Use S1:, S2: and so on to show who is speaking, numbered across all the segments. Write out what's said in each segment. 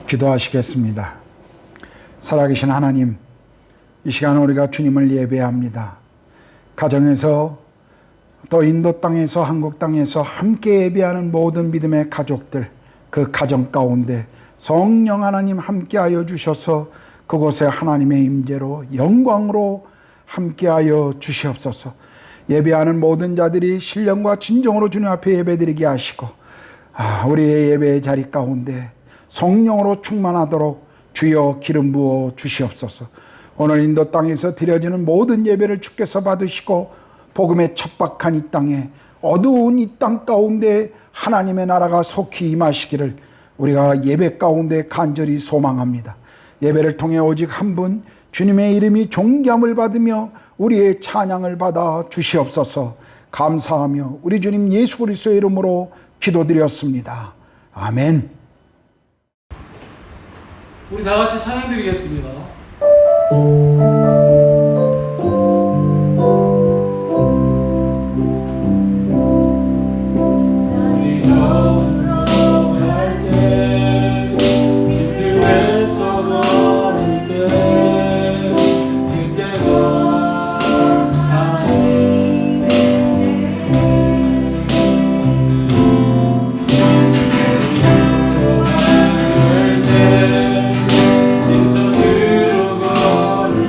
S1: 기도하시겠습니다. 살아계신 하나님, 이 시간 우리가 주님을 예배합니다. 가정에서 또 인도 땅에서 한국 땅에서 함께 예배하는 모든 믿음의 가족들, 그 가정 가운데 성령 하나님 함께하여 주셔서 그곳에 하나님의 임재로 영광으로 함께하여 주시옵소서. 예배하는 모든 자들이 신령과 진정으로 주님 앞에 예배드리게 하시고 우리의 예배의 자리 가운데 성령으로 충만하도록 주여 기름 부어 주시옵소서. 오늘 인도 땅에서 드려지는 모든 예배를 주께서 받으시고 복음의 척박한 이 땅에 어두운 이 땅 가운데 하나님의 나라가 속히 임하시기를 우리가 예배 가운데 간절히 소망합니다. 예배를 통해 오직 한 분 주님의 이름이 존귀함을 받으며 우리의 찬양을 받아 주시옵소서. 감사하며 우리 주님 예수 그리스도의 이름으로 기도드렸습니다. 아멘.
S2: 우리 다 같이 찬양 드리겠습니다.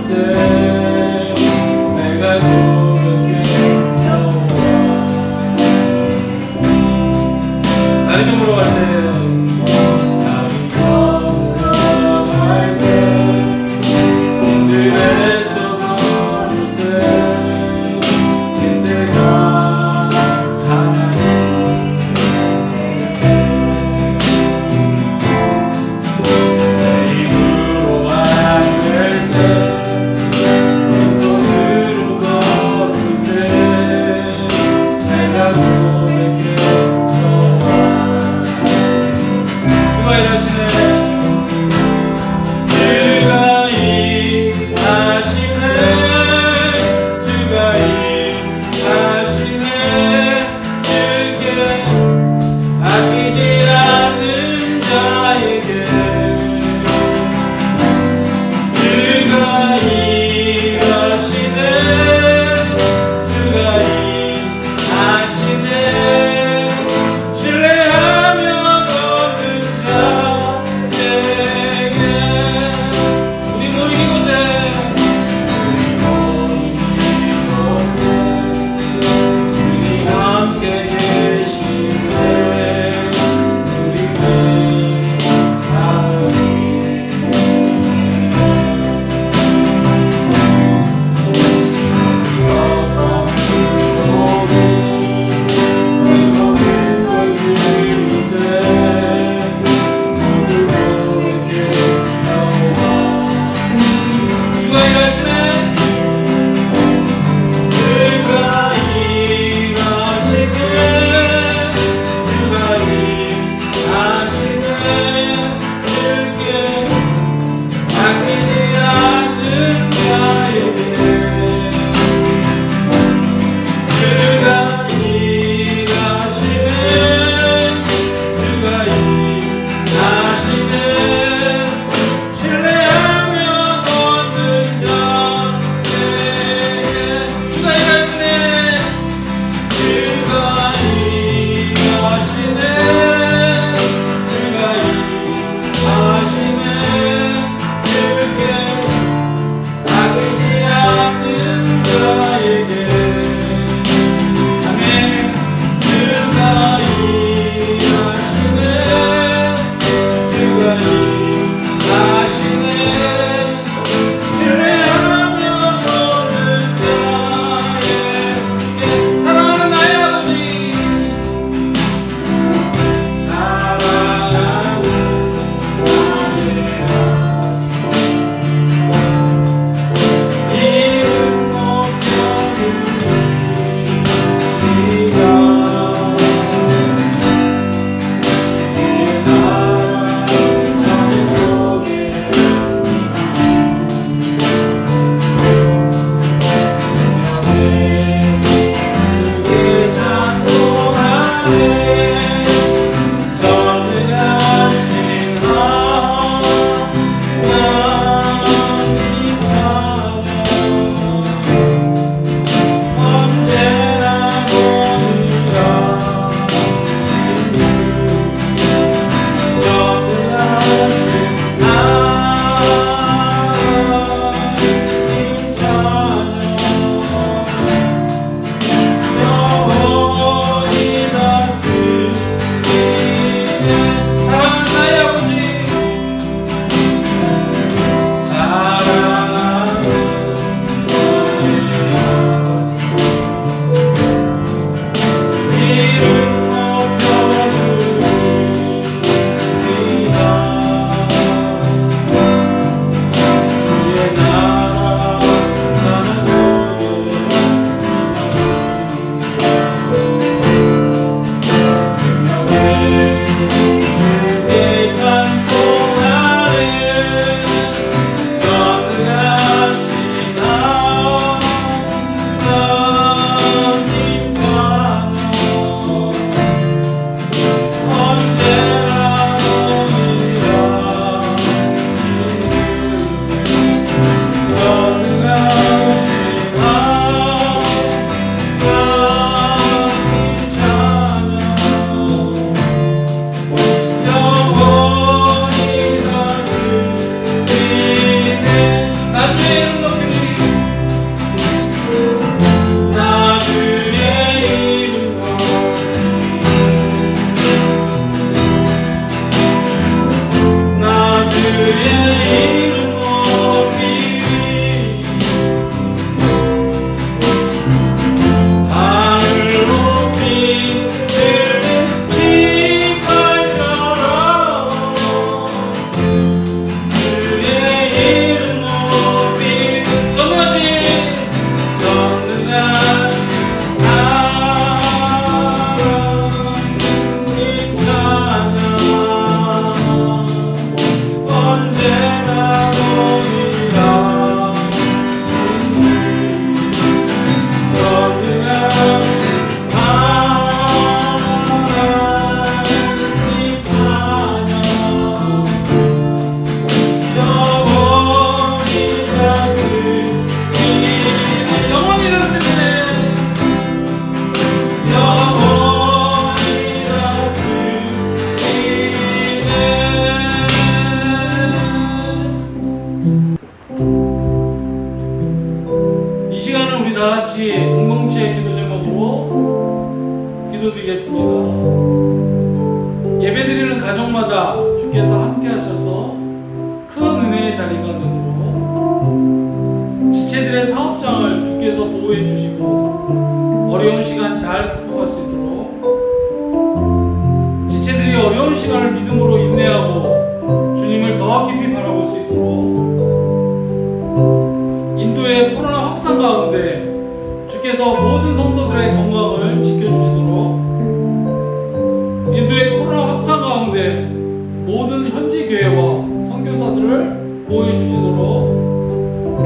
S3: 내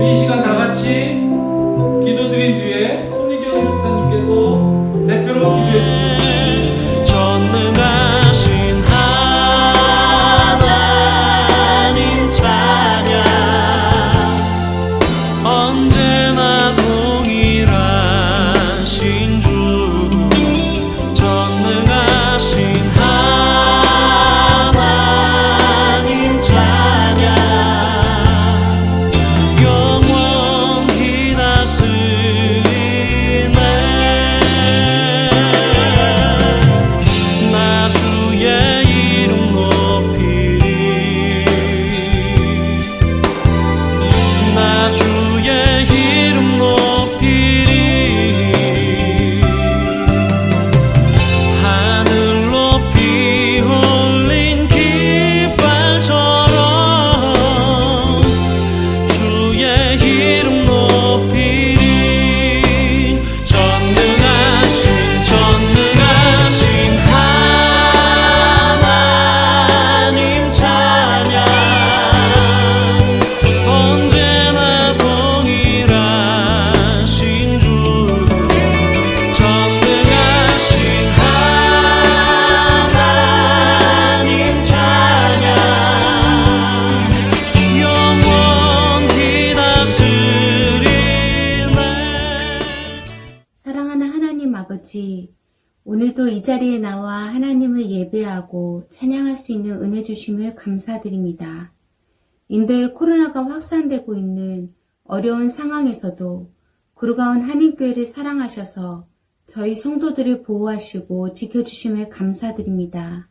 S2: 우리 이 시간 다 같이 기도드린 뒤에 손희경 집사님께서 대표로 기도해 주시겠습니다.
S3: 전능하신 하나님 찬양 언제나 동일하신 주 전능하신 하나님 찬양 영원히 다스리네 나 주의 이름 높이리 나 주의 이름 높이리 하늘 높이 올린 깃발처럼 주의 이름 높이리 전능하신 하나님 찬양 언제나 동일하신 주 전능하신 하나님 찬양 영원히 다스리네.
S4: 사랑하는 하나님 아버지, 오늘도 이 자리에 나와 하나님을 예배하고 찬양할 수 있는 은혜 주심을 감사드립니다. 인도의 코로나가 확산되고 있는 어려운 상황에서도 구루가온 한인교회를 사랑하셔서 저희 성도들을 보호하시고 지켜주심을 감사드립니다.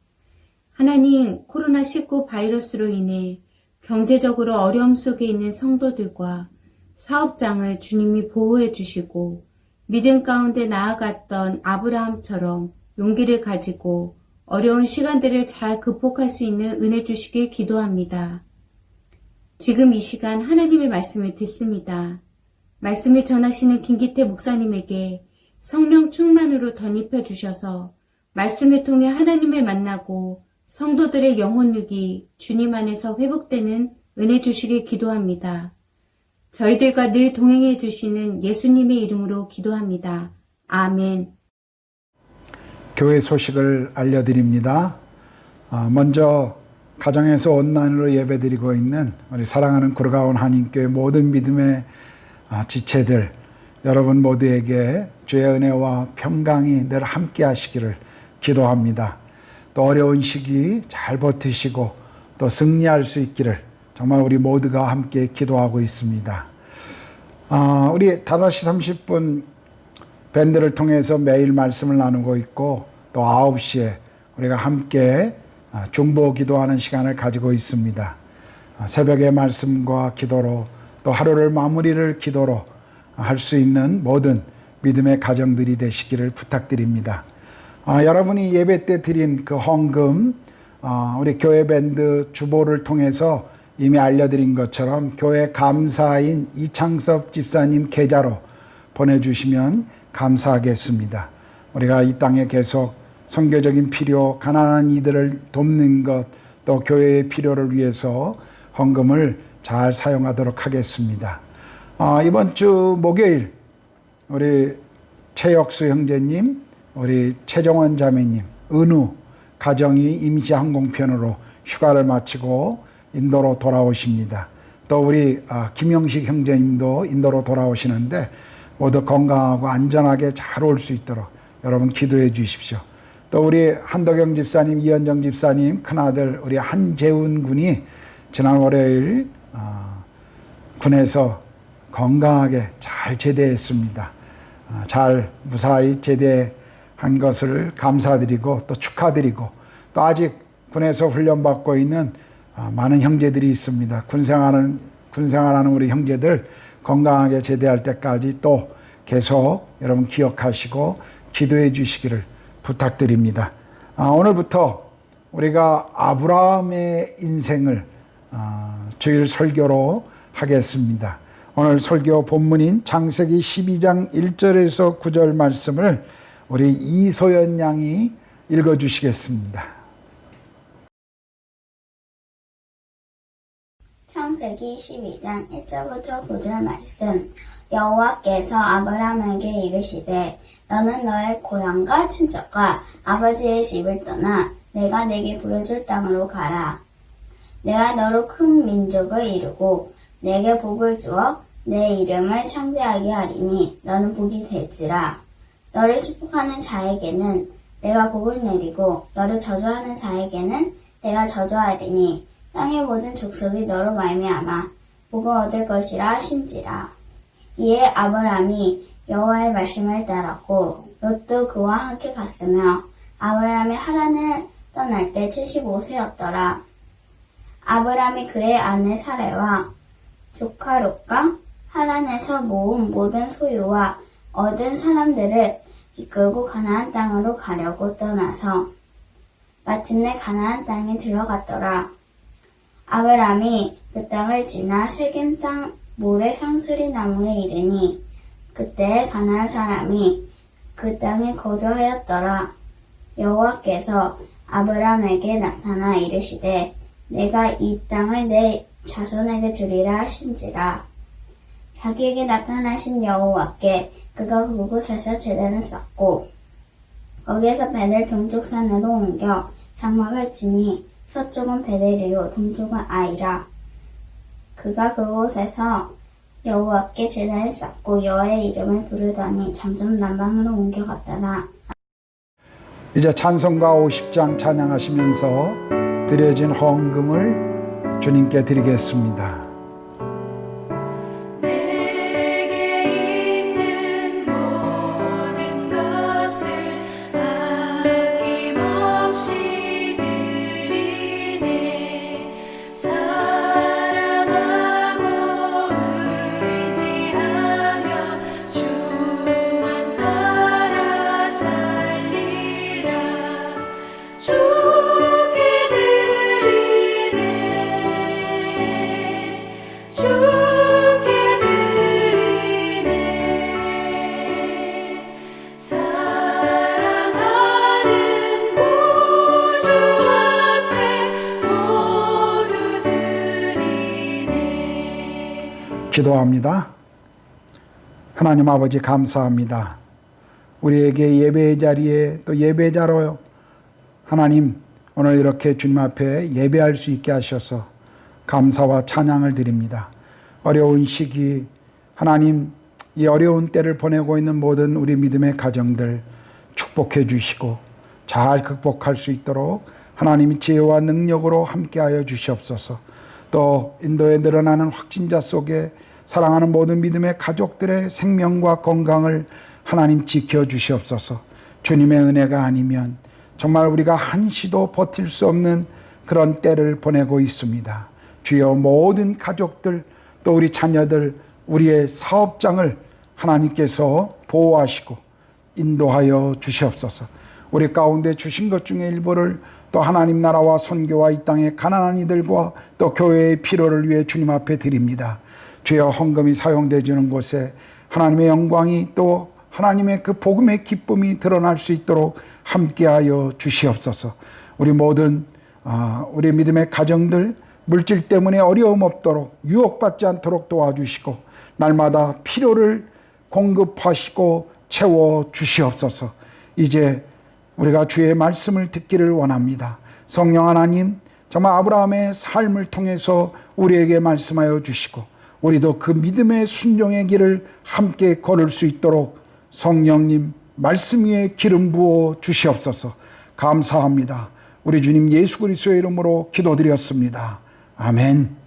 S4: 하나님, 코로나19 바이러스로 인해 경제적으로 어려움 속에 있는 성도들과 사업장을 주님이 보호해 주시고 믿음 가운데 나아갔던 아브라함처럼 용기를 가지고 어려운 시간들을 잘 극복할 수 있는 은혜 주시길 기도합니다. 지금 이 시간 하나님의 말씀을 듣습니다. 말씀을 전하시는 김기태 목사님에게 성령 충만으로 덧입혀 주셔서 말씀을 통해 하나님을 만나고 성도들의 영혼육이 주님 안에서 회복되는 은혜 주시길 기도합니다. 저희들과 늘 동행해 주시는 예수님의 이름으로 기도합니다. 아멘.
S1: 교회 소식을 알려드립니다. 먼저 가정에서 온라인으로 예배드리고 있는 우리 사랑하는 구루가온 한인교회 모든 믿음의 지체들 여러분 모두에게 주의 은혜와 평강이 늘 함께 하시기를 기도합니다. 또 어려운 시기 잘 버티시고 또 승리할 수 있기를 정말 우리 모두가 함께 기도하고 있습니다. 우리 5시 30분 밴드를 통해서 매일 말씀을 나누고 있고 또 9시에 우리가 함께 중보 기도하는 시간을 가지고 있습니다. 새벽의 말씀과 기도로 또 하루를 마무리를 기도로 할 수 있는 모든 믿음의 가정들이 되시기를 부탁드립니다. 여러분이 예배 때 드린 그 헌금 우리 교회 밴드 주보를 통해서 이미 알려드린 것처럼 교회 감사인 이창섭 집사님 계좌로 보내주시면 감사하겠습니다. 우리가 이 땅에 계속 선교적인 필요, 가난한 이들을 돕는 것, 또 교회의 필요를 위해서 헌금을 잘 사용하도록 하겠습니다. 이번 주 목요일 우리 최혁수 형제님, 우리 최정원 자매님, 은우 가정이 임시 항공편으로 휴가를 마치고 인도로 돌아오십니다. 또 우리 김영식 형제님도 인도로 돌아오시는데 모두 건강하고 안전하게 잘 올 수 있도록 여러분 기도해 주십시오. 또 우리 한덕영 집사님, 이현정 집사님 큰아들 우리 한재훈 군이 지난 월요일 군에서 건강하게 잘 제대했습니다. 잘 무사히 제대한 것을 감사드리고 또 축하드리고 또 아직 군에서 훈련받고 있는 많은 형제들이 있습니다. 군생활하는 우리 형제들 건강하게 제대할 때까지 또 계속 여러분 기억하시고 기도해 주시기를 부탁드립니다. 오늘부터 우리가 아브라함의 인생을 주일 설교로 하겠습니다. 오늘 설교 본문인 창세기 12장 1절에서 9절 말씀을 우리 이소연 양이 읽어주시겠습니다.
S5: 창세기 12장 1절부터 9절 말씀. 여호와께서 아브라함에게 이르시되 너는 너의 고향과 친척과 아버지의 집을 떠나 내가 내게 보여줄 땅으로 가라. 내가 너로 큰 민족을 이루고 내게 복을 주어 내 이름을 창대하게 하리니 너는 복이 될지라. 너를 축복하는 자에게는 내가 복을 내리고 너를 저주하는 자에게는 내가 저주하리니 땅의 모든 족속이 너로 말미암아 복을 얻을 것이라 하신지라. 이에 아브라함이 여호와의 말씀을 따랐고 롯도 그와 함께 갔으며 아브라함이 하란을 떠날 때 75세였더라. 아브라함이 그의 아내 사레와 조카 롯과 하란에서 모은 모든 소유와 얻은 사람들을 이끌고 가나안 땅으로 가려고 떠나서 마침내 가나안 땅에 들어갔더라. 아브라함이 그 땅을 지나 세겜 땅 모래 상수리 나무에 이르니 그때 가나안 사람이 그 땅에 거주하였더라. 여호와께서 아브라함에게 나타나 이르시되 내가 이 땅을 내 자손에게 주리라 하신지라. 자기에게 나타나신 여호와께 그가 그곳에서 제단을 쌓고 거기에서 베델 동쪽 산으로 옮겨 장막을 치니 서쪽은 베델이요 동쪽은 아이라. 그가 그곳에서 여호와께 제단을 쌓고 여호와의 이름을 부르더니 점점 남방으로 옮겨갔더라.
S1: 이제 찬송가 50장 찬양하시면서 드려진 헌금을 주님께 드리겠습니다.
S6: 내게 있는 모든 것을 아낌없이 드리네. 사랑하고 의지하며 주만 따라 살리라. 주께 드리네. 주께 드리네. 사랑하는 구주 앞에 모두 드리네.
S1: 기도합니다. 하나님 아버지 감사합니다. 우리에게 예배의 자리에 또 예배자로 하나님 오늘 이렇게 주님 앞에 예배할 수 있게 하셔서 감사와 찬양을 드립니다. 어려운 시기 하나님 이 어려운 때를 보내고 있는 모든 우리 믿음의 가정들 축복해 주시고 잘 극복할 수 있도록 하나님의 지혜와 능력으로 함께하여 주시옵소서. 또 인도에 늘어나는 확진자 속에 사랑하는 모든 믿음의 가족들의 생명과 건강을 하나님 지켜 주시옵소서. 주님의 은혜가 아니면 정말 우리가 한시도 버틸 수 없는 그런 때를 보내고 있습니다. 주여 모든 가족들 또 우리 자녀들 우리의 사업장을 하나님께서 보호하시고 인도하여 주시옵소서. 우리 가운데 주신 것 중에 일부를 또 하나님 나라와 선교와 이 땅의 가난한 이들과 또 교회의 필요를 위해 주님 앞에 드립니다. 주여 헌금이 사용되지는 곳에 하나님의 영광이 또 하나님의 그 복음의 기쁨이 드러날 수 있도록 함께하여 주시옵소서. 우리 모든 우리 믿음의 가정들 물질 때문에 어려움 없도록 유혹받지 않도록 도와주시고 날마다 필요를 공급하시고 채워 주시옵소서. 이제 우리가 주의 말씀을 듣기를 원합니다. 성령 하나님 정말 아브라함의 삶을 통해서 우리에게 말씀하여 주시고 우리도 그 믿음의 순종의 길을 함께 걸을 수 있도록 성령님 말씀 위에 기름 부어 주시옵소서. 감사합니다. 우리 주님 예수 그리스도의 이름으로 기도드렸습니다. 아멘.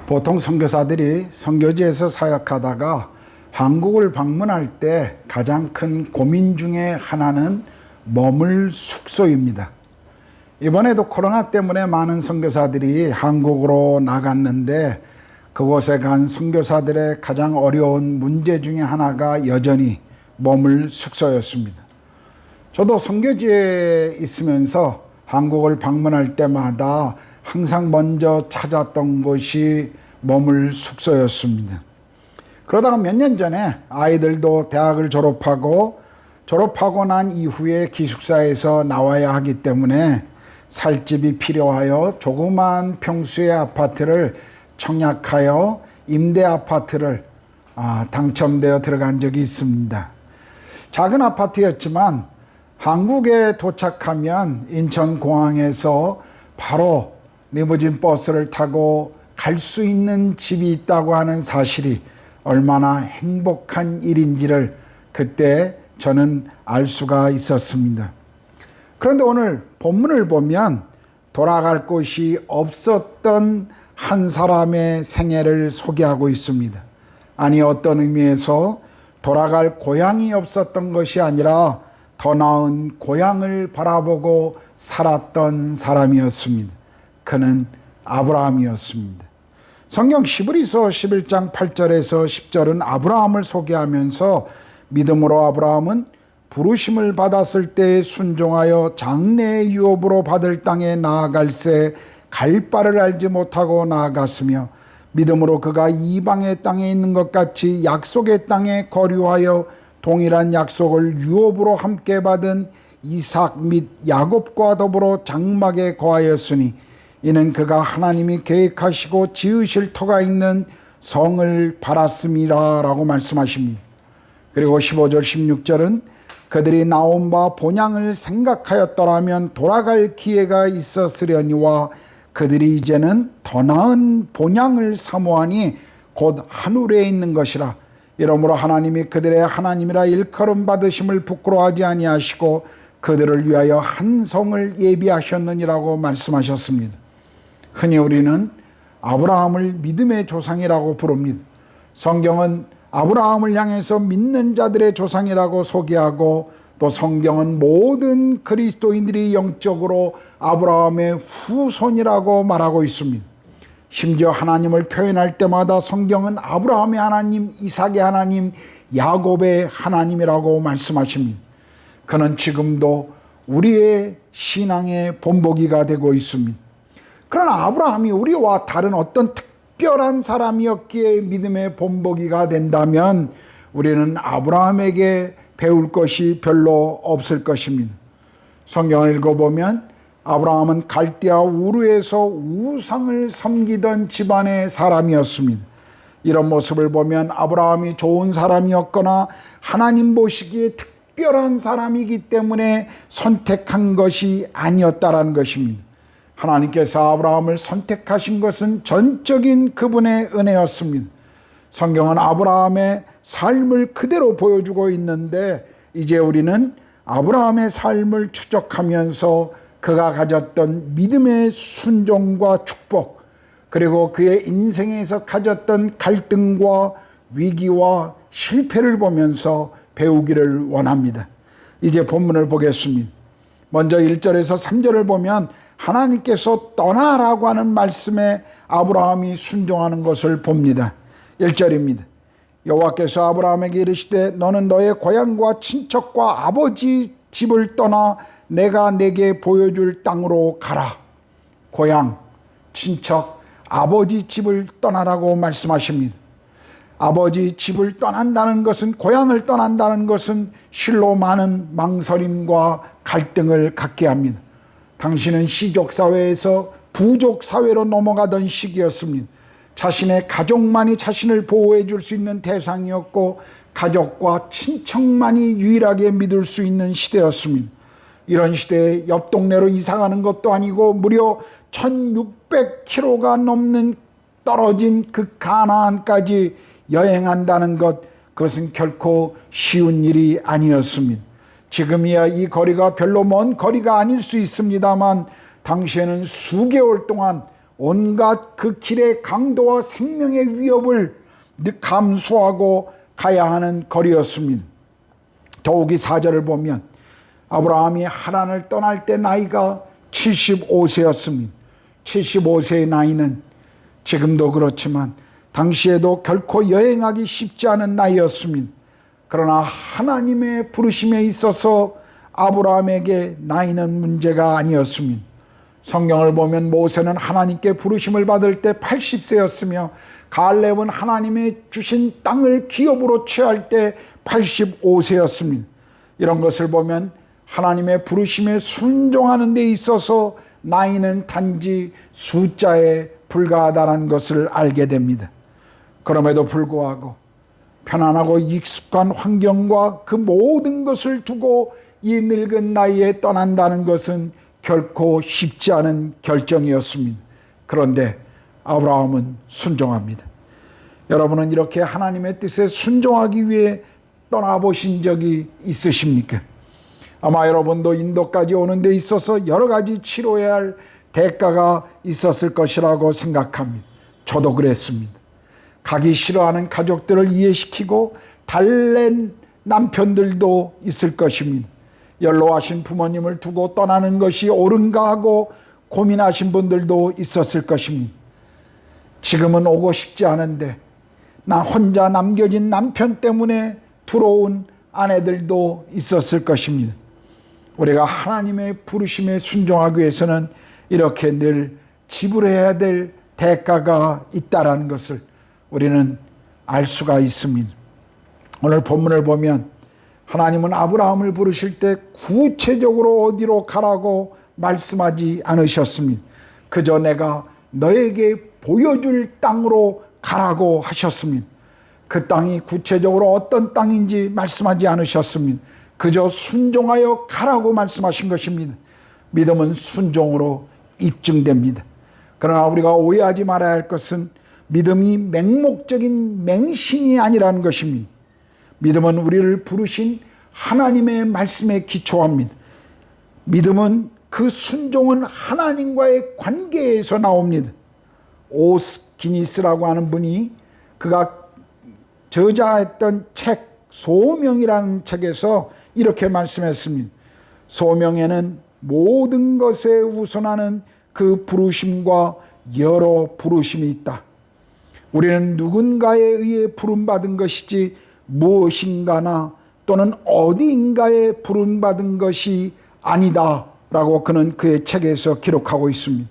S1: 보통 선교사들이 선교지에서 사역하다가 한국을 방문할 때 가장 큰 고민 중에 하나는 머물 숙소입니다. 이번에도 코로나 때문에 많은 선교사들이 한국으로 나갔는데 그곳에 간 선교사들의 가장 어려운 문제 중에 하나가 여전히 머물 숙소였습니다. 저도 선교지에 있으면서 한국을 방문할 때마다 항상 먼저 찾았던 곳이 머물 숙소였습니다. 그러다가 몇 년 전에 아이들도 대학을 졸업하고 졸업하고 난 이후에 기숙사에서 나와야 하기 때문에 살 집이 필요하여 조그만 평수의 아파트를 청약하여 임대 아파트를 당첨되어 들어간 적이 있습니다. 작은 아파트였지만 한국에 도착하면 인천공항에서 바로 리무진 버스를 타고 갈 수 있는 집이 있다고 하는 사실이 얼마나 행복한 일인지를 그때 저는 알 수가 있었습니다. 그런데 오늘 본문을 보면 돌아갈 곳이 없었던 한 사람의 생애를 소개하고 있습니다. 아니, 어떤 의미에서 돌아갈 고향이 없었던 것이 아니라 더 나은 고향을 바라보고 살았던 사람이었습니다. 그는 아브라함이었습니다. 성경 히브리서 11장 8절에서 10절은 아브라함을 소개하면서 믿음으로 아브라함은 부르심을 받았을 때 순종하여 장래의 유업으로 받을 땅에 나아갈새 갈 바를 알지 못하고 나아갔으며 믿음으로 그가 이방의 땅에 있는 것 같이 약속의 땅에 거류하여 동일한 약속을 유업으로 함께 받은 이삭 및 야곱과 더불어 장막에 거하였으니 이는 그가 하나님이 계획하시고 지으실 터가 있는 성을 바랐음이라 라고 말씀하십니다. 그리고 15절 16절은 그들이 나온 바 본향을 생각하였더라면 돌아갈 기회가 있었으려니와 그들이 이제는 더 나은 본향을 사모하니 곧 하늘에 있는 것이라. 이러므로 하나님이 그들의 하나님이라 일컬음 받으심을 부끄러워하지 아니하시고 그들을 위하여 한 성을 예비하셨느니라고 말씀하셨습니다. 흔히 우리는 아브라함을 믿음의 조상이라고 부릅니다. 성경은 아브라함을 향해서 믿는 자들의 조상이라고 소개하고 또 성경은 모든 그리스도인들이 영적으로 아브라함의 후손이라고 말하고 있습니다. 심지어 하나님을 표현할 때마다 성경은 아브라함의 하나님, 이삭의 하나님, 야곱의 하나님이라고 말씀하십니다. 그는 지금도 우리의 신앙의 본보기가 되고 있습니다. 그러나 아브라함이 우리와 다른 어떤 특별한 사람이었기에 믿음의 본보기가 된다면 우리는 아브라함에게 배울 것이 별로 없을 것입니다. 성경을 읽어보면 아브라함은 갈대아 우르에서 우상을 섬기던 집안의 사람이었습니다. 이런 모습을 보면 아브라함이 좋은 사람이었거나 하나님 보시기에 특별한 사람이기 때문에 선택한 것이 아니었다라는 것입니다. 하나님께서 아브라함을 선택하신 것은 전적인 그분의 은혜였습니다. 성경은 아브라함의 삶을 그대로 보여주고 있는데 이제 우리는 아브라함의 삶을 추적하면서 그가 가졌던 믿음의 순종과 축복, 그리고 그의 인생에서 가졌던 갈등과 위기와 실패를 보면서 배우기를 원합니다. 이제 본문을 보겠습니다. 먼저 1절에서 3절을 보면 하나님께서 떠나라고 하는 말씀에 아브라함이 순종하는 것을 봅니다. 1절입니다. 여호와께서 아브라함에게 이르시되 너는 너의 고향과 친척과 아버지 집을 떠나 내가 내게 보여줄 땅으로 가라. 고향, 친척, 아버지 집을 떠나라고 말씀하십니다. 아버지 집을 떠난다는 것은, 고향을 떠난다는 것은 실로 많은 망설임과 갈등을 갖게 합니다. 당신은 시족사회에서 부족사회로 넘어가던 시기였습니다. 자신의 가족만이 자신을 보호해 줄 수 있는 대상이었고 가족과 친척만이 유일하게 믿을 수 있는 시대였습니다. 이런 시대에 옆 동네로 이사가는 것도 아니고 무려 1600km가 넘는 떨어진 그 가나안까지 여행한다는 것, 그것은 결코 쉬운 일이 아니었습니다. 지금이야 이 거리가 별로 먼 거리가 아닐 수 있습니다만 당시에는 수개월 동안 온갖 그 길의 강도와 생명의 위협을 감수하고 가야 하는 거리였습니다. 더욱이 4절을 보면 아브라함이 하란을 떠날 때 나이가 75세였습니다. 75세의 나이는 지금도 그렇지만 당시에도 결코 여행하기 쉽지 않은 나이였습니다. 그러나 하나님의 부르심에 있어서 아브라함에게 나이는 문제가 아니었습니다. 성경을 보면 모세는 하나님께 부르심을 받을 때 80세였으며 갈렙은 하나님의 주신 땅을 기업으로 취할 때 85세였습니다. 이런 것을 보면 하나님의 부르심에 순종하는 데 있어서 나이는 단지 숫자에 불과하다는 것을 알게 됩니다. 그럼에도 불구하고 편안하고 익숙한 환경과 그 모든 것을 두고 이 늙은 나이에 떠난다는 것은 결코 쉽지 않은 결정이었습니다. 그런데 아브라함은 순종합니다. 여러분은 이렇게 하나님의 뜻에 순종하기 위해 떠나보신 적이 있으십니까? 아마 여러분도 인도까지 오는 데 있어서 여러 가지 치러야 할 대가가 있었을 것이라고 생각합니다. 저도 그랬습니다. 가기 싫어하는 가족들을 이해시키고 달랜 남편들도 있을 것입니다. 연로하신 부모님을 두고 떠나는 것이 옳은가 하고 고민하신 분들도 있었을 것입니다. 지금은 오고 싶지 않은데 나 혼자 남겨진 남편 때문에 들어온 아내들도 있었을 것입니다. 우리가 하나님의 부르심에 순종하기 위해서는 이렇게 늘 지불해야 될 대가가 있다는 것을 우리는 알 수가 있습니다. 오늘 본문을 보면 하나님은 아브라함을 부르실 때 구체적으로 어디로 가라고 말씀하지 않으셨습니다. 그저 내가 너에게 보여줄 땅으로 가라고 하셨습니다. 그 땅이 구체적으로 어떤 땅인지 말씀하지 않으셨습니다. 그저 순종하여 가라고 말씀하신 것입니다. 믿음은 순종으로 입증됩니다. 그러나 우리가 오해하지 말아야 할 것은 믿음이 맹목적인 맹신이 아니라는 것입니다. 믿음은 우리를 부르신 하나님의 말씀에 기초합니다. 믿음은 그 순종은 하나님과의 관계에서 나옵니다. 오스기니스라고 하는 분이 그가 저자했던 책 소명이라는 책에서 이렇게 말씀했습니다. 소명에는 모든 것에 우선하는 그 부르심과 여러 부르심이 있다. 우리는 누군가에 의해 부름받은 것이지 무엇인가나 또는 어디인가에 부름받은 것이 아니다 라고 그는 그의 책에서 기록하고 있습니다.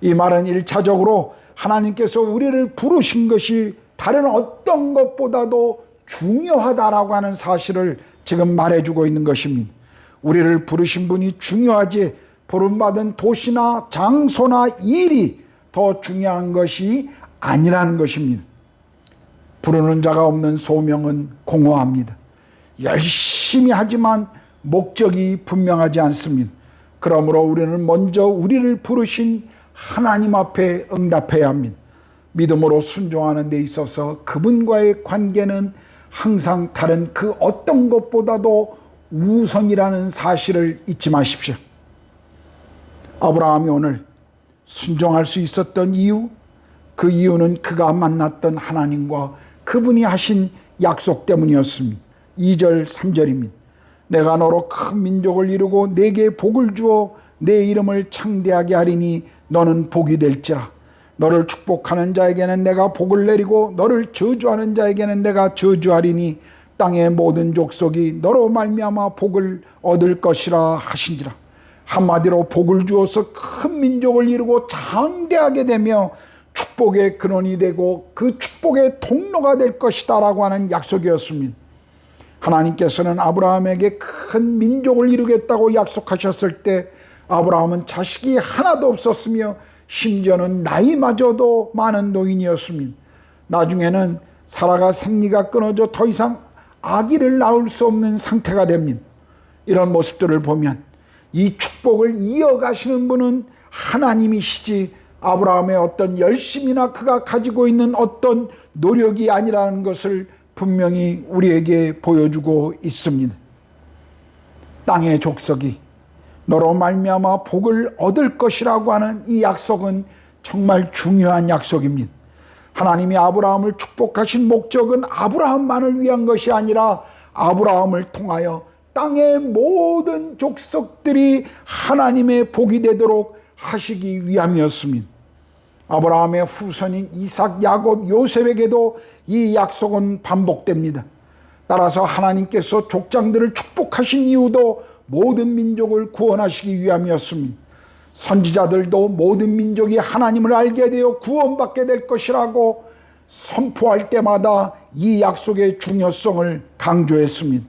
S1: 이 말은 1차적으로 하나님께서 우리를 부르신 것이 다른 어떤 것보다도 중요하다라고 하는 사실을 지금 말해주고 있는 것입니다. 우리를 부르신 분이 중요하지 부름받은 도시나 장소나 일이 더 중요한 것이 아니라는 것입니다. 부르는 자가 없는 소명은 공허합니다. 열심히 하지만 목적이 분명하지 않습니다. 그러므로 우리는 먼저 우리를 부르신 하나님 앞에 응답해야 합니다. 믿음으로 순종하는 데 있어서 그분과의 관계는 항상 다른 그 어떤 것보다도 우선이라는 사실을 잊지 마십시오. 아브라함이 오늘 순종할 수 있었던 이유, 그 이유는 그가 만났던 하나님과 그분이 하신 약속 때문이었습니다. 2절 3절입니다. 내가 너로 큰 민족을 이루고 내게 복을 주어 내 이름을 창대하게 하리니 너는 복이 될지라. 너를 축복하는 자에게는 내가 복을 내리고 너를 저주하는 자에게는 내가 저주하리니 땅의 모든 족속이 너로 말미암아 복을 얻을 것이라 하신지라. 한마디로 복을 주어서 큰 민족을 이루고 장대하게 되며 축복의 근원이 되고 그 축복의 통로가 될 것이다 라고 하는 약속이었습니다. 하나님께서는 아브라함에게 큰 민족을 이루겠다고 약속하셨을 때 아브라함은 자식이 하나도 없었으며 심지어는 나이마저도 많은 노인이었습니다. 나중에는 사라가 생리가 끊어져 더 이상 아기를 낳을 수 없는 상태가 됩니다. 이런 모습들을 보면 이 축복을 이어가시는 분은 하나님이시지 아브라함의 어떤 열심이나 그가 가지고 있는 어떤 노력이 아니라는 것을 분명히 우리에게 보여주고 있습니다. 땅의 족속이 너로 말미암아 복을 얻을 것이라고 하는 이 약속은 정말 중요한 약속입니다. 하나님이 아브라함을 축복하신 목적은 아브라함만을 위한 것이 아니라 아브라함을 통하여 땅의 모든 족속들이 하나님의 복이 되도록 하시기 위함이었습니다. 아브라함의 후손인 이삭, 야곱, 요셉에게도 이 약속은 반복됩니다. 따라서 하나님께서 족장들을 축복하신 이유도 모든 민족을 구원하시기 위함이었습니다. 선지자들도 모든 민족이 하나님을 알게 되어 구원받게 될 것이라고 선포할 때마다 이 약속의 중요성을 강조했습니다.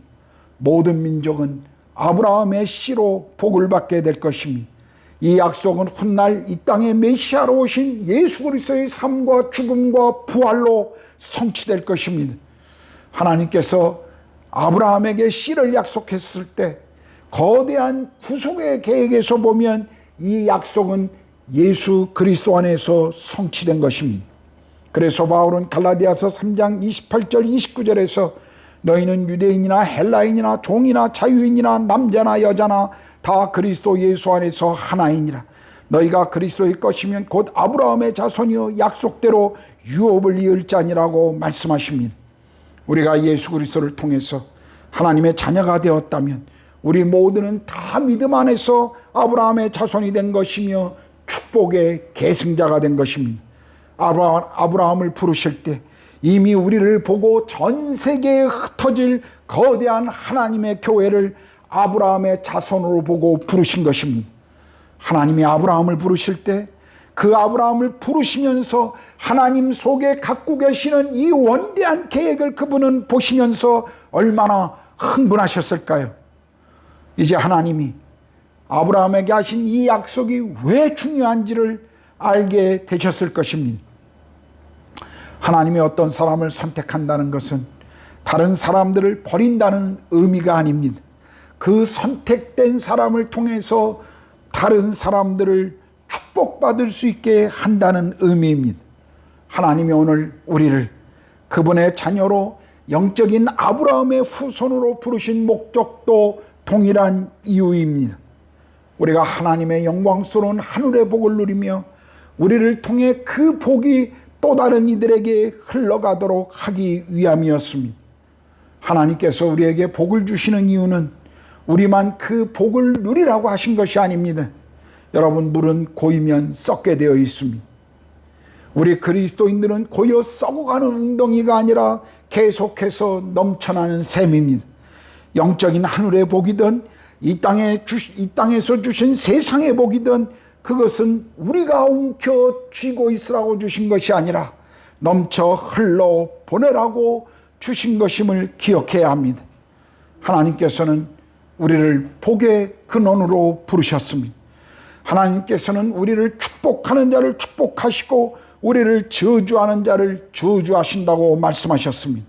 S1: 모든 민족은 아브라함의 씨로 복을 받게 될 것입니다. 이 약속은 훗날 이 땅에 메시아로 오신 예수 그리스도의 삶과 죽음과 부활로 성취될 것입니다. 하나님께서 아브라함에게 씨를 약속했을 때 거대한 구속의 계획에서 보면 이 약속은 예수 그리스도 안에서 성취된 것입니다. 그래서 바울은 갈라디아서 3장 28절 29절에서 너희는 유대인이나 헬라인이나 종이나 자유인이나 남자나 여자나 다 그리스도 예수 안에서 하나이니라. 너희가 그리스도의 것이면 곧 아브라함의 자손이요 약속대로 유업을 이을 자니라고 말씀하십니다. 우리가 예수 그리스도를 통해서 하나님의 자녀가 되었다면 우리 모두는 다 믿음 안에서 아브라함의 자손이 된 것이며 축복의 계승자가 된 것입니다. 아브라함을 부르실 때 이미 우리를 보고 전 세계에 흩어질 거대한 하나님의 교회를 아브라함의 자손으로 보고 부르신 것입니다. 하나님이 아브라함을 부르실 때 그 아브라함을 부르시면서 하나님 속에 갖고 계시는 이 원대한 계획을 그분은 보시면서 얼마나 흥분하셨을까요? 이제 하나님이 아브라함에게 하신 이 약속이 왜 중요한지를 알게 되셨을 것입니다. 하나님이 어떤 사람을 선택한다는 것은 다른 사람들을 버린다는 의미가 아닙니다. 그 선택된 사람을 통해서 다른 사람들을 축복받을 수 있게 한다는 의미입니다. 하나님이 오늘 우리를 그분의 자녀로 영적인 아브라함의 후손으로 부르신 목적도 동일한 이유입니다. 우리가 하나님의 영광스러운 하늘의 복을 누리며 우리를 통해 그 복이 또 다른 이들에게 흘러가도록 하기 위함이었습니다. 하나님께서 우리에게 복을 주시는 이유는 우리만 그 복을 누리라고 하신 것이 아닙니다. 여러분, 물은 고이면 썩게 되어 있습니다. 우리 그리스도인들은 고여 썩어가는 웅덩이가 아니라 계속해서 넘쳐나는 샘입니다. 영적인 하늘의 복이든 이 땅에서 주신 세상의 복이든 그것은 우리가 움켜 쥐고 있으라고 주신 것이 아니라 넘쳐 흘러 보내라고 주신 것임을 기억해야 합니다. 하나님께서는 우리를 복의 근원으로 부르셨습니다. 하나님께서는 우리를 축복하는 자를 축복하시고 우리를 저주하는 자를 저주하신다고 말씀하셨습니다.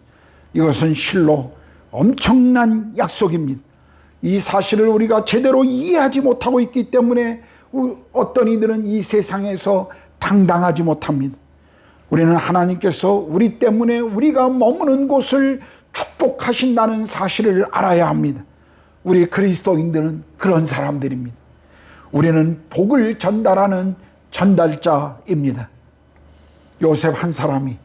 S1: 이것은 실로 엄청난 약속입니다. 이 사실을 우리가 제대로 이해하지 못하고 있기 때문에 어떤 이들은 이 세상에서 당당하지 못합니다. 우리는 하나님께서 우리 때문에 우리가 머무는 곳을 축복하신다는 사실을 알아야 합니다. 우리 그리스도인들은 그런 사람들입니다. 우리는 복을 전달하는 전달자입니다. 요셉 한 사람이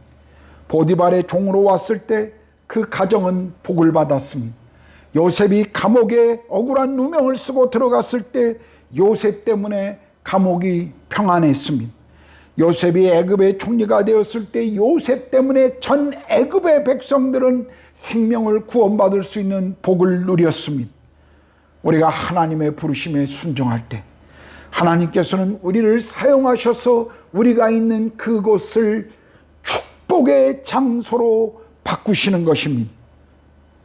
S1: 보디발의 종으로 왔을 때 그 가정은 복을 받았습니다. 요셉이 감옥에 억울한 누명을 쓰고 들어갔을 때 요셉 때문에 감옥이 평안했습니다. 요셉이 애굽의 총리가 되었을 때 요셉 때문에 전 애굽의 백성들은 생명을 구원받을 수 있는 복을 누렸습니다. 우리가 하나님의 부르심에 순종할 때 하나님께서는 우리를 사용하셔서 우리가 있는 그곳을 축복의 장소로 바꾸시는 것입니다.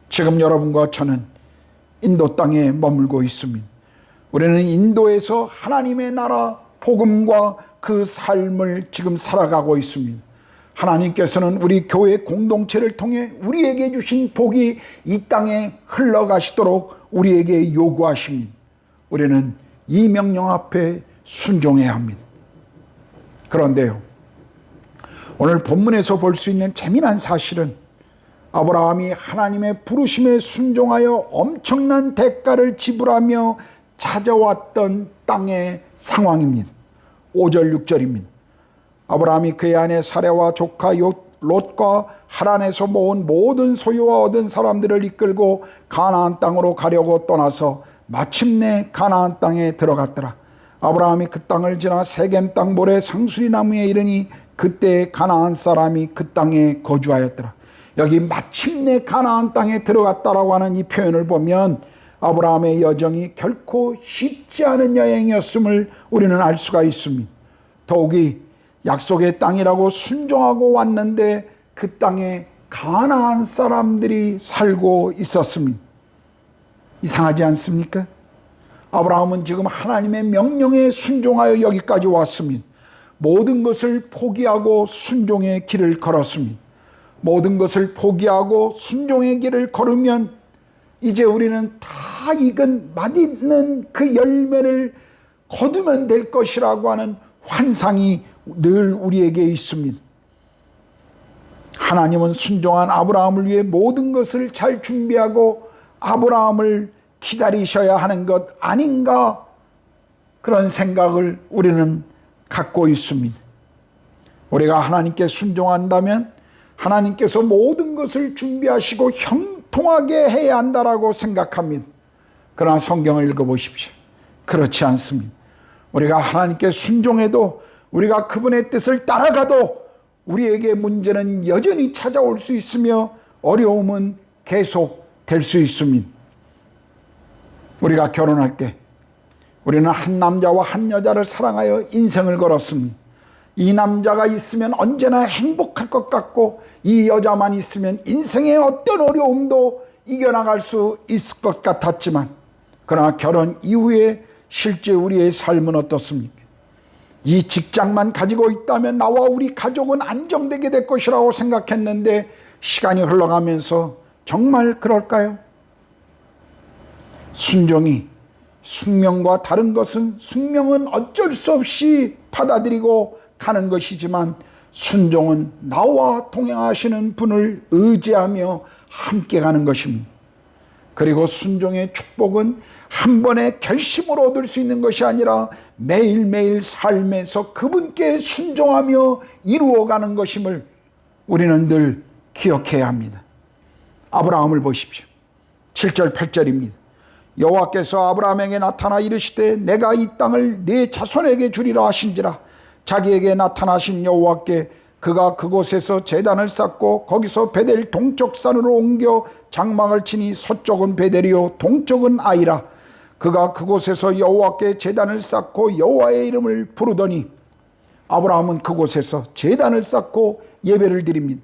S1: 지금 여러분과 저는 인도 땅에 머물고 있습니다. 우리는 인도에서 하나님의 나라 복음과 그 삶을 지금 살아가고 있습니다. 하나님께서는 우리 교회 공동체를 통해 우리에게 주신 복이 이 땅에 흘러가시도록 우리에게 요구하십니다. 우리는 이 명령 앞에 순종해야 합니다. 그런데요, 오늘 본문에서 볼 수 있는 재미난 사실은 아브라함이 하나님의 부르심에 순종하여 엄청난 대가를 지불하며 찾아왔던 땅의 상황입니다. 5절 6절입니다. 아브라함이 그의 아내 사레와 조카 롯과 하란에서 모은 모든 소유와 얻은 사람들을 이끌고 가나안 땅으로 가려고 떠나서 마침내 가나안 땅에 들어갔더라. 아브라함이 그 땅을 지나 세겜 땅 모래 상수리 나무에 이르니 그때 가나안 사람이 그 땅에 거주하였더라. 여기 마침내 가나안 땅에 들어갔다라고 하는 이 표현을 보면 아브라함의 여정이 결코 쉽지 않은 여행이었음을 우리는 알 수가 있습니다. 더욱이 약속의 땅이라고 순종하고 왔는데 그 땅에 가나안 사람들이 살고 있었습니다. 이상하지 않습니까? 아브라함은 지금 하나님의 명령에 순종하여 여기까지 왔습니다. 모든 것을 포기하고 순종의 길을 걸었습니다. 모든 것을 포기하고 순종의 길을 걸으면 이제 우리는 다 익은 맛있는 그 열매를 거두면 될 것이라고 하는 환상이 늘 우리에게 있습니다. 하나님은 순종한 아브라함을 위해 모든 것을 잘 준비하고 아브라함을 기다리셔야 하는 것 아닌가, 그런 생각을 우리는 갖고 있습니다. 우리가 하나님께 순종한다면 하나님께서 모든 것을 준비하시고 형통하게 해야 한다라고 생각합니다. 그러나 성경을 읽어보십시오. 그렇지 않습니다. 우리가 하나님께 순종해도, 우리가 그분의 뜻을 따라가도 우리에게 문제는 여전히 찾아올 수 있으며 어려움은 계속 될 수 있습니다. 우리가 결혼할 때 우리는 한 남자와 한 여자를 사랑하여 인생을 걸었습니다. 이 남자가 있으면 언제나 행복할 것 같고 이 여자만 있으면 인생의 어떤 어려움도 이겨나갈 수 있을 것 같았지만, 그러나 결혼 이후에 실제 우리의 삶은 어떻습니까? 이 직장만 가지고 있다면 나와 우리 가족은 안정되게 될 것이라고 생각했는데 시간이 흘러가면서 정말 그럴까요? 순종이 숙명과 다른 것은, 숙명은 어쩔 수 없이 받아들이고 가는 것이지만 순종은 나와 동행하시는 분을 의지하며 함께 가는 것입니다. 그리고 순종의 축복은 한 번의 결심으로 얻을 수 있는 것이 아니라 매일매일 삶에서 그분께 순종하며 이루어가는 것임을 우리는 늘 기억해야 합니다. 아브라함을 보십시오. 7절 8절입니다. 여호와께서 아브라함에게 나타나 이르시되 내가 이 땅을 네 자손에게 주리라 하신지라. 자기에게 나타나신 여호와께 그가 그곳에서 제단을 쌓고 거기서 베델 동쪽 산으로 옮겨 장막을 치니 서쪽은 베델이요 동쪽은 아이라. 그가 그곳에서 여호와께 제단을 쌓고 여호와의 이름을 부르더니, 아브라함은 그곳에서 제단을 쌓고 예배를 드립니다.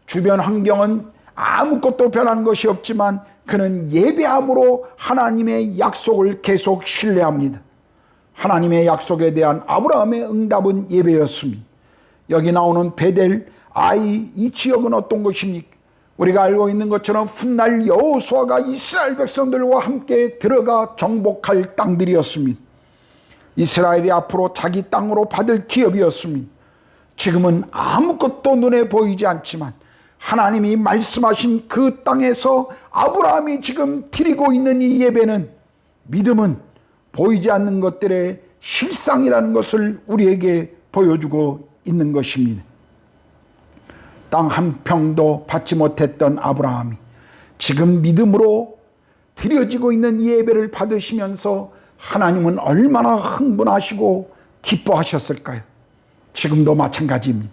S1: 주변 환경은 아무것도 변한 것이 없지만 그는 예배함으로 하나님의 약속을 계속 신뢰합니다. 하나님의 약속에 대한 아브라함의 응답은 예배였습니다. 여기 나오는 베델, 아이, 이 지역은 어떤 것입니까? 우리가 알고 있는 것처럼 훗날 여호수아가 이스라엘 백성들과 함께 들어가 정복할 땅들이었습니다. 이스라엘이 앞으로 자기 땅으로 받을 기업이었습니다. 지금은 아무것도 눈에 보이지 않지만 하나님이 말씀하신 그 땅에서 아브라함이 지금 드리고 있는 이 예배는, 믿음은 보이지 않는 것들의 실상이라는 것을 우리에게 보여주고 있는 것입니다. 땅 한 평도 받지 못했던 아브라함이 지금 믿음으로 드려지고 있는 이 예배를 받으시면서 하나님은 얼마나 흥분하시고 기뻐하셨을까요? 지금도 마찬가지입니다.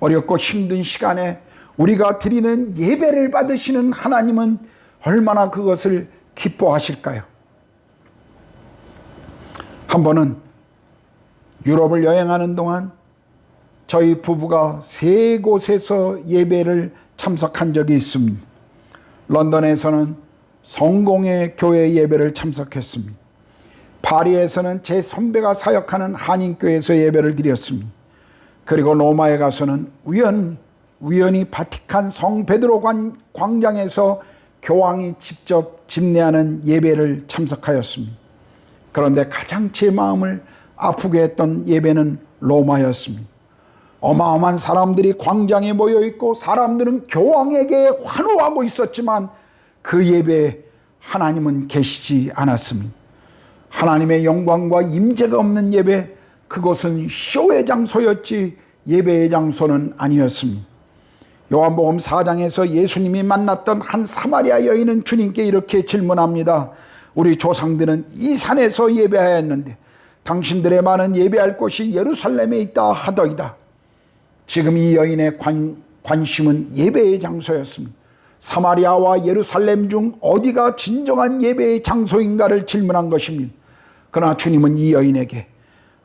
S1: 어렵고 힘든 시간에 우리가 드리는 예배를 받으시는 하나님은 얼마나 그것을 기뻐하실까요? 한 번은 유럽을 여행하는 동안 저희 부부가 3곳에서 예배를 참석한 적이 있습니다. 런던에서는 성공의 교회 예배를 참석했습니다. 파리에서는 제 선배가 사역하는 한인교회에서 예배를 드렸습니다. 그리고 로마에 가서는 우연히 바티칸 성 베드로 광장에서 교황이 직접 집례하는 예배를 참석하였습니다. 그런데 가장 제 마음을 아프게 했던 예배는 로마였습니다. 어마어마한 사람들이 광장에 모여 있고 사람들은 교황에게 환호하고 있었지만 그 예배에 하나님은 계시지 않았습니다. 하나님의 영광과 임재가 없는 예배, 그것은 쇼의 장소였지 예배의 장소는 아니었습니다. 요한복음 4장에서 예수님이 만났던 한 사마리아 여인은 주님께 이렇게 질문합니다. 우리 조상들은 이 산에서 예배하였는데 당신들의 많은 예배할 곳이 예루살렘에 있다 하더이다. 지금 이 여인의 관심은 예배의 장소였습니다. 사마리아와 예루살렘 중 어디가 진정한 예배의 장소인가를 질문한 것입니다. 그러나 주님은 이 여인에게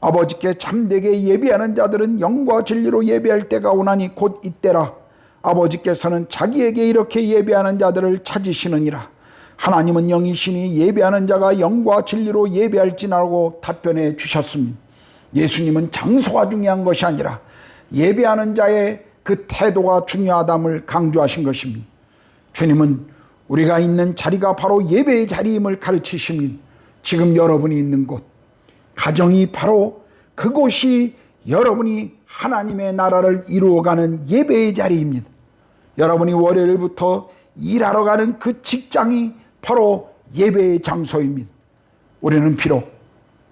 S1: 아버지께 참되게 예배하는 자들은 영과 진리로 예배할 때가 오나니 곧 이때라. 아버지께서는 자기에게 이렇게 예배하는 자들을 찾으시느니라. 하나님은 영이시니 예배하는 자가 영과 진리로 예배할지라고 답변해 주셨습니다. 예수님은 장소가 중요한 것이 아니라 예배하는 자의 그 태도가 중요하다를 강조하신 것입니다. 주님은 우리가 있는 자리가 바로 예배의 자리임을 가르치시면 지금 여러분이 있는 곳, 가정이 바로 그곳이 여러분이 하나님의 나라를 이루어가는 예배의 자리입니다. 여러분이 월요일부터 일하러 가는 그 직장이 바로 예배의 장소입니다. 우리는 비록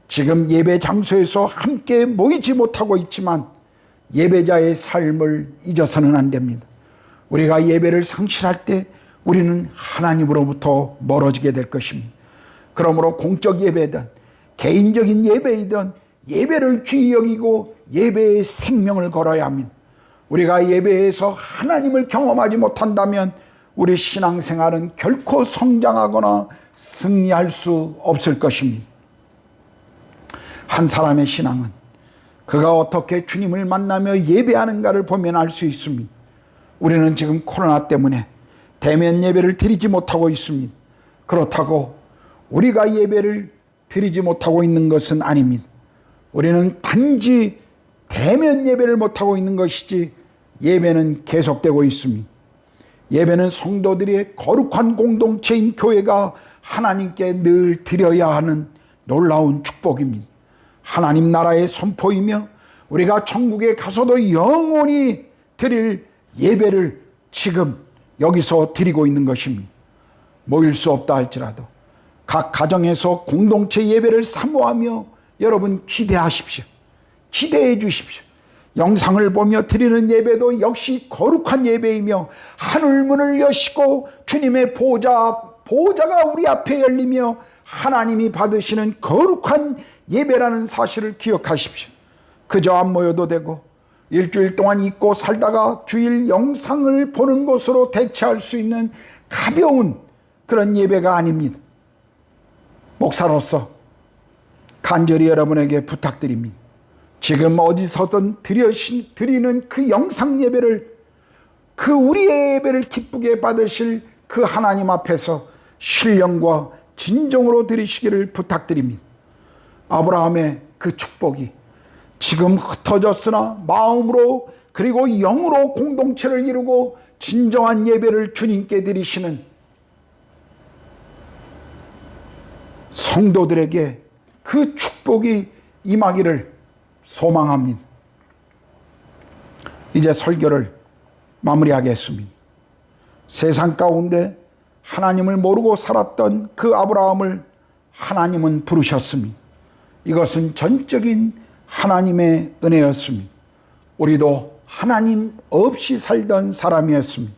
S1: 지금 예배 장소에서 함께 모이지 못하고 있지만 예배자의 삶을 잊어서는 안 됩니다. 우리가 예배를 상실할 때 우리는 하나님으로부터 멀어지게 될 것입니다. 그러므로 공적 예배든 개인적인 예배이든 예배를 귀히 여기고 예배의 생명을 걸어야 합니다. 우리가 예배에서 하나님을 경험하지 못한다면 우리 신앙생활은 결코 성장하거나 승리할 수 없을 것입니다. 한 사람의 신앙은 그가 어떻게 주님을 만나며 예배하는가를 보면 알 수 있습니다. 우리는 지금 코로나 때문에 대면 예배를 드리지 못하고 있습니다. 그렇다고 우리가 예배를 드리지 못하고 있는 것은 아닙니다. 우리는 단지 대면 예배를 못하고 있는 것이지 예배는 계속되고 있습니다. 예배는 성도들의 거룩한 공동체인 교회가 하나님께 늘 드려야 하는 놀라운 축복입니다. 하나님 나라의 선포이며 우리가 천국에 가서도 영원히 드릴 예배를 지금 여기서 드리고 있는 것입니다. 모일 수 없다 할지라도 각 가정에서 공동체 예배를 사모하며 여러분 기대하십시오. 기대해 주십시오. 영상을 보며 드리는 예배도 역시 거룩한 예배이며 하늘문을 여시고 주님의 보좌가 우리 앞에 열리며 하나님이 받으시는 거룩한 예배라는 사실을 기억하십시오. 그저 안 모여도 되고 일주일 동안 잊고 살다가 주일 영상을 보는 것으로 대체할 수 있는 가벼운 그런 예배가 아닙니다. 목사로서 간절히 여러분에게 부탁드립니다. 지금 어디서든 드리는 그 영상 예배를, 그 우리의 예배를 기쁘게 받으실 그 하나님 앞에서 신령과 진정으로 드리시기를 부탁드립니다. 아브라함의 그 축복이 지금 흩어졌으나 마음으로 그리고 영으로 공동체를 이루고 진정한 예배를 주님께 드리시는 성도들에게 그 축복이 임하기를 소망합니다. 이제 설교를 마무리하겠습니다. 세상 가운데 하나님을 모르고 살았던 그 아브라함을 하나님은 부르셨습니다. 이것은 전적인 하나님의 은혜였습니다. 우리도 하나님 없이 살던 사람이었습니다.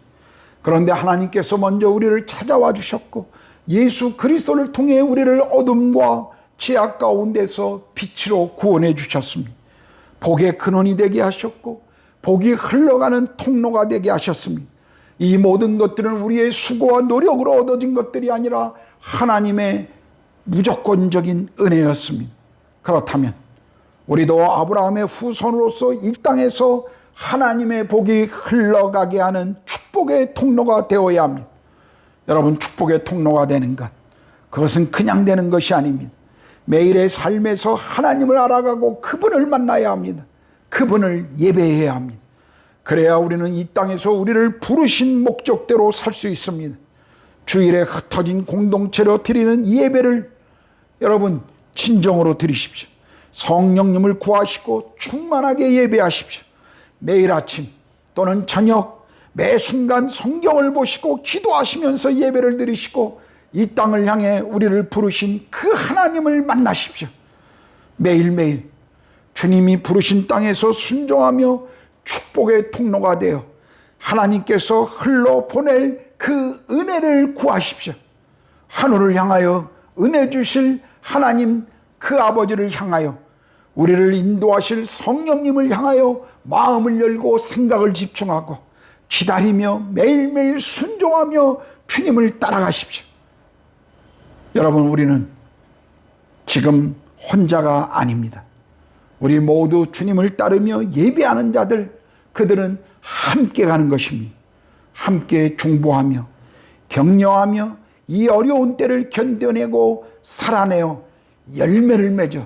S1: 그런데 하나님께서 먼저 우리를 찾아와 주셨고 예수 그리스도를 통해 우리를 어둠과 죄악 가운데서 빛으로 구원해 주셨습니다. 복의 근원이 되게 하셨고 복이 흘러가는 통로가 되게 하셨습니다. 이 모든 것들은 우리의 수고와 노력으로 얻어진 것들이 아니라 하나님의 무조건적인 은혜였습니다. 그렇다면 우리도 아브라함의 후손으로서 이 땅에서 하나님의 복이 흘러가게 하는 축복의 통로가 되어야 합니다. 여러분, 축복의 통로가 되는 것, 그것은 그냥 되는 것이 아닙니다. 매일의 삶에서 하나님을 알아가고 그분을 만나야 합니다. 그분을 예배해야 합니다. 그래야 우리는 이 땅에서 우리를 부르신 목적대로 살 수 있습니다. 주일에 흩어진 공동체로 드리는 이 예배를 여러분 진정으로 드리십시오. 성령님을 구하시고 충만하게 예배하십시오. 매일 아침 또는 저녁 매 순간 성경을 보시고 기도하시면서 예배를 드리시고 이 땅을 향해 우리를 부르신 그 하나님을 만나십시오. 매일매일 주님이 부르신 땅에서 순종하며 축복의 통로가 되어 하나님께서 흘러보낼 그 은혜를 구하십시오. 하늘을 향하여 은혜 주실 하나님 그 아버지를 향하여 우리를 인도하실 성령님을 향하여 마음을 열고 생각을 집중하고 기다리며 매일매일 순종하며 주님을 따라가십시오. 여러분, 우리는 지금 혼자가 아닙니다. 우리 모두 주님을 따르며 예배하는 자들, 그들은 함께 가는 것입니다. 함께 중보하며 격려하며 이 어려운 때를 견뎌내고 살아내어 열매를 맺어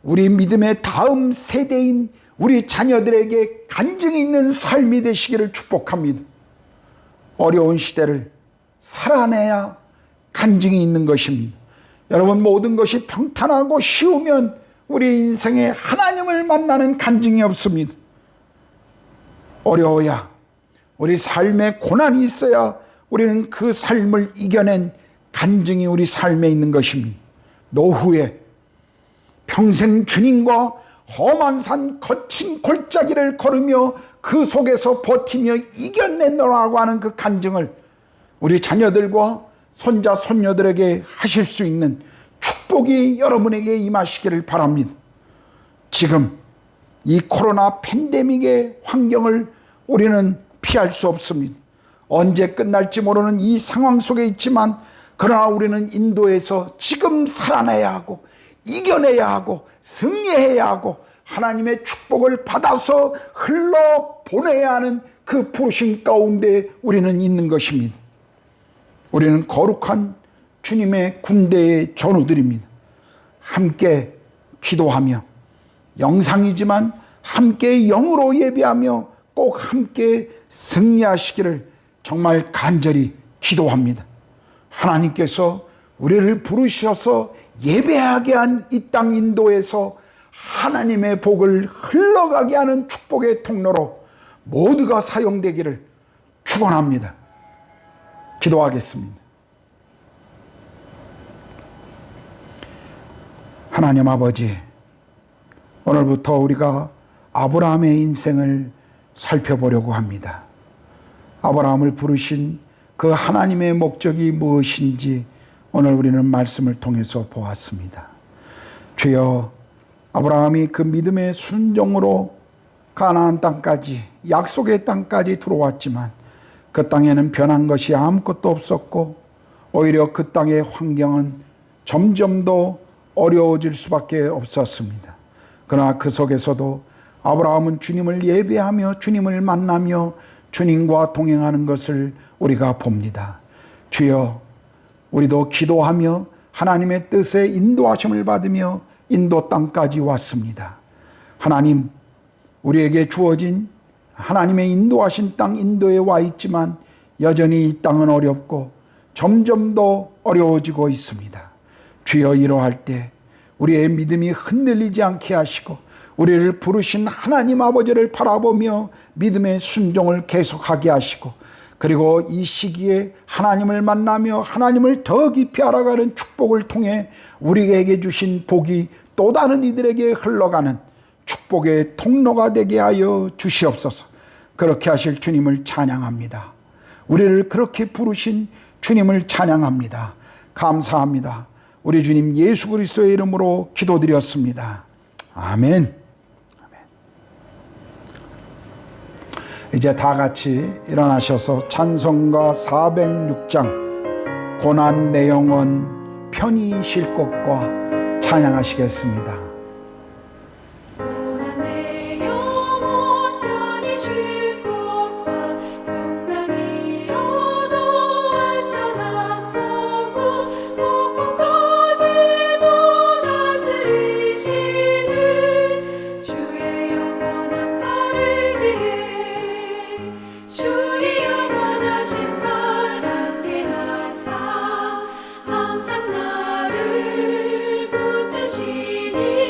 S1: 우리 믿음의 다음 세대인 우리 자녀들에게 간증이 있는 삶이 되시기를 축복합니다. 어려운 시대를 살아내야 간증이 있는 것입니다. 여러분, 모든 것이 평탄하고 쉬우면 우리 인생에 하나님을 만나는 간증이 없습니다. 어려워야, 우리 삶에 고난이 있어야 우리는 그 삶을 이겨낸 간증이 우리 삶에 있는 것입니다. 노후에 평생 주님과 험한 산 거친 골짜기를 걸으며 그 속에서 버티며 이겨낸다라고 하는 그 간증을 우리 자녀들과 손자 손녀들에게 하실 수 있는 축복이 여러분에게 임하시기를 바랍니다. 지금 이 코로나 팬데믹의 환경을 우리는 피할 수 없습니다. 언제 끝날지 모르는 이 상황 속에 있지만, 그러나 우리는 인도에서 지금 살아내야 하고 이겨내야 하고 승리해야 하고 하나님의 축복을 받아서 흘러보내야 하는 그 부르심 가운데 우리는 있는 것입니다. 우리는 거룩한 주님의 군대의 전우들입니다. 함께 기도하며, 영상이지만 함께 영으로 예배하며 꼭 함께 승리하시기를 정말 간절히 기도합니다. 하나님께서 우리를 부르셔서 예배하게 한 이 땅 인도에서 하나님의 복을 흘러가게 하는 축복의 통로로 모두가 사용되기를 축원합니다. 기도하겠습니다. 하나님 아버지, 오늘부터 우리가 아브라함의 인생을 살펴보려고 합니다. 아브라함을 부르신 그 하나님의 목적이 무엇인지 오늘 우리는 말씀을 통해서 보았습니다. 주여, 아브라함이 그 믿음의 순종으로 가나안 땅까지, 약속의 땅까지 들어왔지만 그 땅에는 변한 것이 아무것도 없었고 오히려 그 땅의 환경은 점점 더 어려워질 수밖에 없었습니다. 그러나 그 속에서도 아브라함은 주님을 예배하며 주님을 만나며 주님과 동행하는 것을 우리가 봅니다. 주여, 우리도 기도하며 하나님의 뜻에 인도하심을 받으며 인도 땅까지 왔습니다. 하나님, 우리에게 주어진 하나님의 인도하신 땅 인도에 와 있지만 여전히 이 땅은 어렵고 점점 더 어려워지고 있습니다. 주여, 이러할 때 우리의 믿음이 흔들리지 않게 하시고 우리를 부르신 하나님 아버지를 바라보며 믿음의 순종을 계속하게 하시고, 그리고 이 시기에 하나님을 만나며 하나님을 더 깊이 알아가는 축복을 통해 우리에게 주신 복이 또 다른 이들에게 흘러가는 축복의 통로가 되게 하여 주시옵소서. 그렇게 하실 주님을 찬양합니다. 우리를 그렇게 부르신 주님을 찬양합니다. 감사합니다. 우리 주님 예수 그리스도의 이름으로 기도드렸습니다. 아멘. 이제 다 같이 일어나셔서 찬송가 406장 고난 내 영혼 편히 쉴 곳과 찬양하시겠습니다.
S6: 고난 내 영혼 편히 쉴 곳과 풍랑이로도 안전한 포구 폭풍까지도 다스리시는 주의 영원한 팔을 지혜 주의 영원하신 팔 함께 하사 항상 나를 붙드시니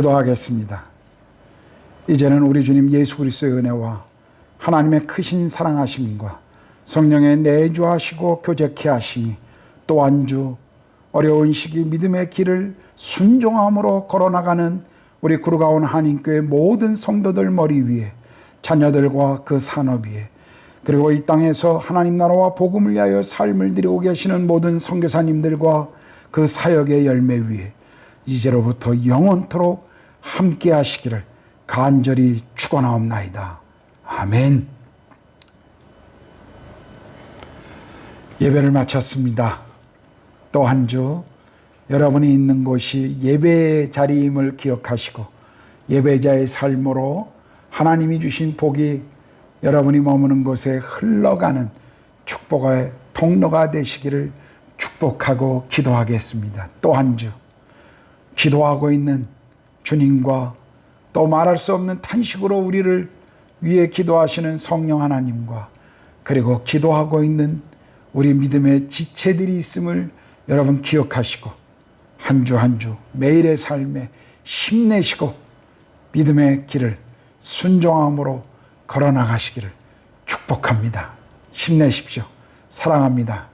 S1: 기도하겠습니다. 이제는 우리 주님 예수 그리스도의 은혜와 하나님의 크신 사랑하심과 성령의 내주하시고 교제케 하심이 또한 주 어려운 시기 믿음의 길을 순종함으로 걸어나가는 우리 구루가온 한인교회 모든 성도들 머리 위에, 자녀들과 그 산업 위에, 그리고 이 땅에서 하나님 나라와 복음을 위하여 삶을 드리고 계시는 모든 선교사님들과 그 사역의 열매 위에 이제로부터 영원토록 함께 하시기를 간절히 축원하옵나이다. 아멘. 예배를 마쳤습니다. 또 한 주 여러분이 있는 곳이 예배의 자리임을 기억하시고 예배자의 삶으로 하나님이 주신 복이 여러분이 머무는 곳에 흘러가는 축복의 통로가 되시기를 축복하고 기도하겠습니다. 또 한 주 기도하고 있는 주님과 또 말할 수 없는 탄식으로 우리를 위해 기도하시는 성령 하나님과 그리고 기도하고 있는 우리 믿음의 지체들이 있음을 여러분 기억하시고 한 주 한 주 매일의 삶에 힘내시고 믿음의 길을 순종함으로 걸어나가시기를 축복합니다. 힘내십시오. 사랑합니다.